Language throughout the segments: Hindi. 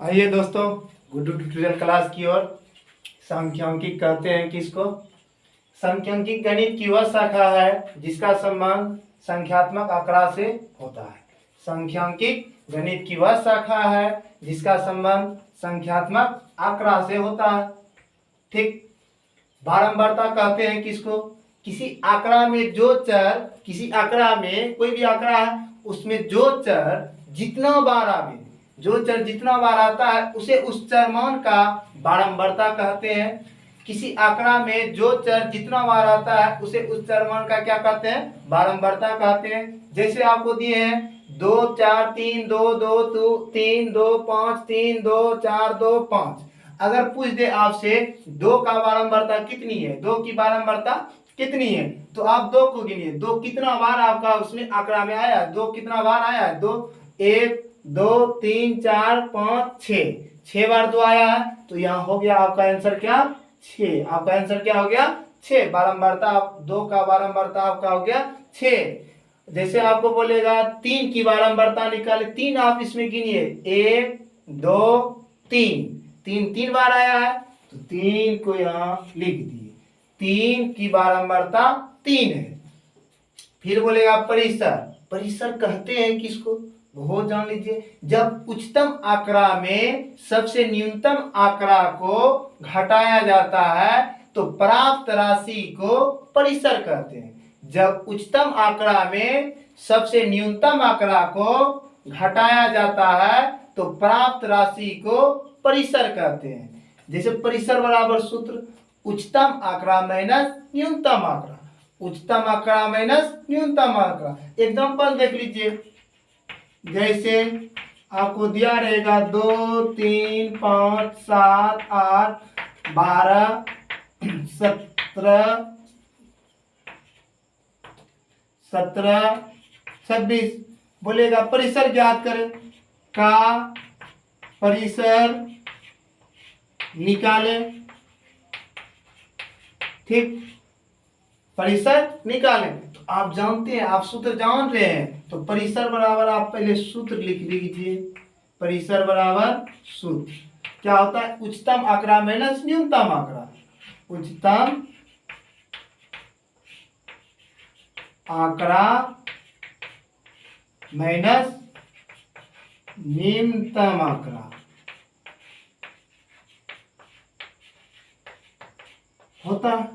आइए दोस्तों, गुड्डू ट्यूटोरियल क्लास की ओर। सांख्यिकी कहते हैं किसको? सांख्यिकी गणित की वह शाखा है जिसका संबंध संख्यात्मक आंकड़ा से होता है। सांख्यिकी गणित की वह शाखा है जिसका संबंध संख्यात्मक आंकड़ा से होता है। ठीक। बारंबारता कहते हैं किसको? किसी आंकड़ा में जो चर, किसी आंकड़ा में कोई भी आंकड़ा है उसमें जो चर जितना बार आवे, जो चर जितना बार आता है उसे उस चर मान का बारंबारता कहते हैं। किसी आंकड़ा में जो चर जितना बार आता है उसे उस चर मान का क्या कहते हैं? बारंबारता कहते हैं। जैसे आपको दिए हैं 2 4 3 2 2 3 2 5 3 2 4 2 5। अगर पूछ दे आपसे 2 का बारंबारता कितनी है, 2 की बारंबारता कितनी है, तो आप 2 को गिनिए। 2 कितना बार आपका उसमें आंकड़ा में आया है? 2 कितना बार आया है? 2 1 2 3 4 5 6 बार 2 आया है। तो यहाँ हो गया आपका आंसर क्या? 6। आपका आंसर क्या हो गया? 6। बारंबारता 2 का बारंबारता आपका हो गया 6। जैसे आपको बोलेगा 3 की बारंबारता निकाले, 3 आप इसमें गिनिए। 1 2 3, 3 बार आया है तो 3 को यहाँ लिख दिए। 3 की बारंबारता 3 है। फिर बोलेगा परिसर। परिसर कहते हैं किसको? वो जान लीजिए। जब उच्चतम आंकड़ा में सबसे न्यूनतम आंकड़ा को घटाया जाता है तो प्राप्त राशि को परिसर कहते हैं। जब उच्चतम आंकड़ा में सबसे न्यूनतम आंकड़ा को घटाया जाता है तो प्राप्त राशि को परिसर कहते हैं। जैसे परिसर बराबर सूत्र उच्चतम आंकड़ा माइनस न्यूनतम आंकड़ा, उच्चतम आंकड़ा माइनस न्यूनतम आंकड़ा। एग्जांपल देख लीजिए। जैसे आपको दिया रहेगा 2 3 5 7 8 12 17 26। बोलेगा परिसर ज्ञात करें। का परिसर निकाले। ठीक, परिसर निकालें। तो आप जानते हैं, आप सूत्र जान रहे हैं, तो परिसर बराबर आप पहले सूत्र लिख लीजिए। परिसर बराबर सूत्र क्या होता है? उच्चतम आंकड़ा माइनस न्यूनतम आंकड़ा। उच्चतम आंकड़ा माइनस न्यूनतम आंकड़ा होता है।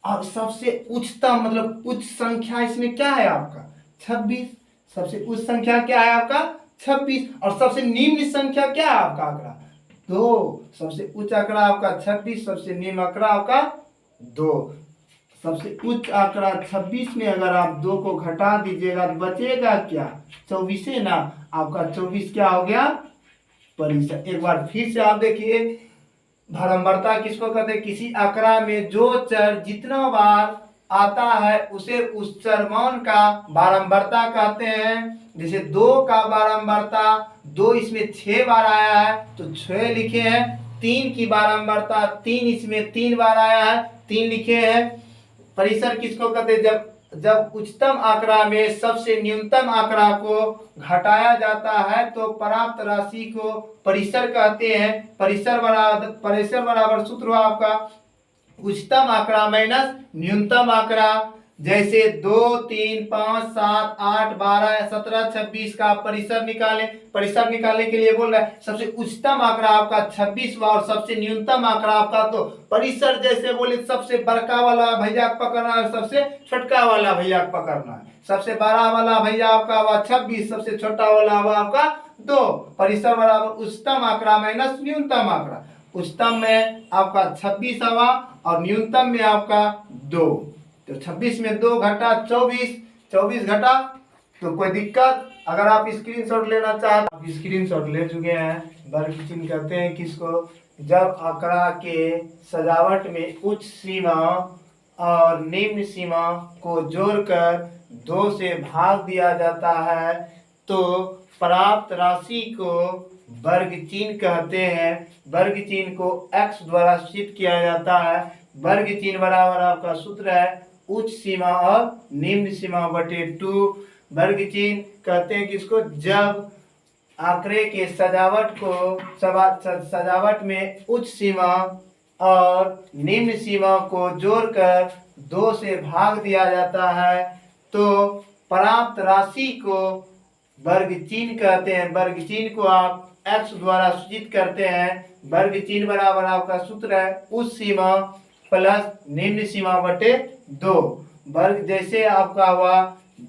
और सबसे उच्चतम मतलब उच्च संख्या इसमें क्या है आपका? 26। सबसे उच्च संख्या क्या है आपका? 26। और सबसे निम्न संख्या क्या है आपका आंकड़ा? 2। सबसे उच्च आंकड़ा आपका 26, सबसे निम्न आंकड़ा आपका 2। सबसे उच्च आंकड़ा 26 में अगर आप 2 को घटा दीजिएगा तो बचेगा क्या? 24 है ना। आपका 24 क्या हो गया? परिसर। एक बार फिर से आप देखिए, बारंबारता किसको कहते हैं? किसी आंकड़ा में जो चर जितना बार आता है उसे उस चर मान का बारंबारता कहते हैं। जैसे 2 का बारंबारता 2 इसमें 6 बार आया है तो 6 लिखे हैं। 3 की बारंबारता 3 इसमें 3 बार आया है, 3 लिखे हैं। परिसर किसको कहते हैं? जब उच्चतम आंकड़ा में सबसे न्यूनतम आंकड़ा को घटाया जाता है तो प्राप्त राशि को परिसर कहते हैं। परिसर बराबर सूत्र हुआ आपका उच्चतम आंकड़ा माइनस न्यूनतम आंकड़ा। जैसे 2 3 5 7 8 12 17 26 का परिसर निकालें। परिसर निकालने के लिए बोल रहा है सबसे उच्चतम आंकड़ा आपका 26 और सबसे न्यूनतम आंकड़ा आपका, तो परिसर जैसे बोले सबसे बड़का वाला भैया पकड़ना है, सबसे छोटका वाला भैया पकड़ना है। सबसे बड़ा वाला भैया आपका हुआ 26, सबसे छोटा वाला हुआ आपका 2। परिसर बराबर उच्चतम आंकड़ा माइनस न्यूनतम आंकड़ा। उच्चतम में आपका 26 हुआ और न्यूनतम में आपका 2। तो 26 में 2 घटा 24, 24 घटा तो कोई दिक्कत? अगर आप स्क्रीनशॉट लेना चाहते, आप स्क्रीनशॉट ले चुके हैं। वर्ग चिन्ह कहते हैं किसको? जब आंकड़ा के सजावट में उच्च सीमा और निम्न सीमा को जोड़कर 2 से भाग दिया जाता है तो प्राप्त राशि को वर्ग चिन्ह कहते हैं। वर्ग चिन्ह को x द्वारा सिद्ध किया जाता है। वर्ग चिन्ह बराबर आपका सूत्र है उच्च सीमा और निम्न सीमा बटे 2। वर्ग चिन्ह कहते हैं किसको? जब आंकड़े के सजावट में उच्च सीमा और निम्न सीमा को जोड़कर 2 से भाग दिया जाता है तो प्राप्त राशि को वर्ग चिन्ह कहते हैं। वर्ग चिन्ह को आप x द्वारा सूचित करते हैं। वर्ग चिन्ह बराबर आपका सूत्र है उच्च सीमा प्लस निम्न सीमा बटे 2। वर्ग जैसे आपका हुआ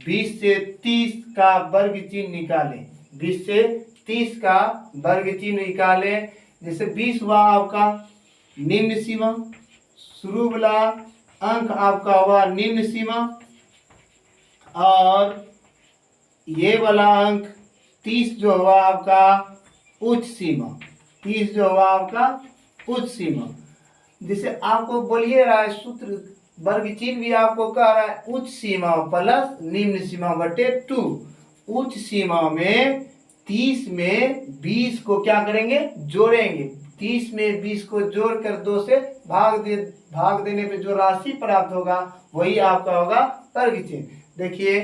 20 से 30 का वर्ग चिन्ह निकालें। 20 से 30 का वर्ग चिन्ह निकालें। जैसे 20 हुआ आपका निम्न सीमा, शुरू वाला अंक आपका हुआ निम्न सीमा और ये वाला अंक 30 जो हुआ आपका उच्च सीमा। 30 जो हुआ आपका उच्च सीमा। जिसे आपको बोलिए रहा है सूत्र वर्ग चिन्ह भी आपको कह रहा है उच्च सीमा प्लस निम्न सीमा बटे 2। उच्च सीमा में 30 में 20 को क्या करेंगे, जोड़ेंगे। 30 में 20 को जोड़कर 2 से भाग देने पे जो राशि प्राप्त होगा वही आपका होगा वर्ग चिन्ह। देखिए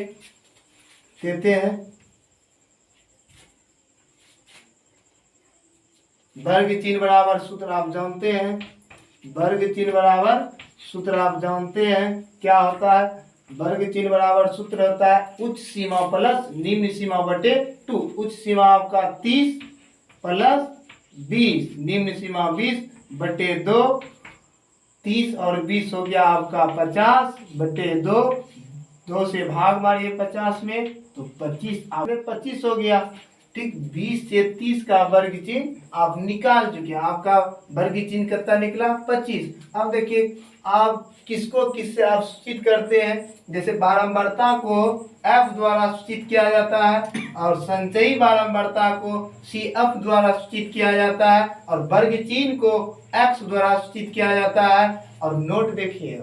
देते हैं वर्ग चिन्ह बराबर सूत्र आप जानते हैं। वर्ग चिन्ह बराबर सूत्र आप जानते हैं क्या होता है। वर्ग चिन्ह बराबर सूत्र होता है उच्च सीमा प्लस निम्न सीमा बटे 2। उच्च सीमा आपका 30 प्लस 20, निम्न सीमा 20 बटे 2। 30 और 20 हो गया आपका 50 बटे 2। 2 से भाग मारिए 50 में तो 25 आपने 25 हो गया। ठीक 20 से 30 का वर्ग चिन्ह आप निकाल चुके हैं। आपका वर्ग चिन्ह कितना निकला 25। अब देखिए आप किसको किससे आप सूचित करते हैं। जैसे बारंबारता को f द्वारा सूचित किया जाता है और संचयी बारंबारता को cf द्वारा सूचित किया जाता है और वर्ग चिन्ह को x द्वारा सूचित किया जाता है। और नोट देखिए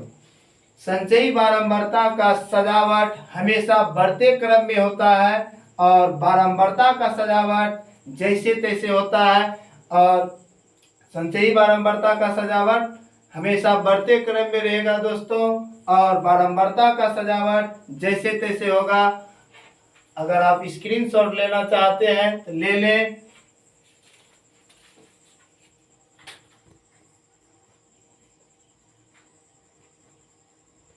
संचयी बारंबारता का सजावट हमेशा बढ़ते क्रम में होता है और बारंबारता का सजावट जैसे तैसे होता है। और संचयी बारंबारता का सजावट हमेशा बढ़ते क्रम में रहेगा दोस्तों और बारंबारता का सजावट जैसे तैसे होगा। अगर आप स्क्रीनशॉट लेना चाहते हैं तो ले लें।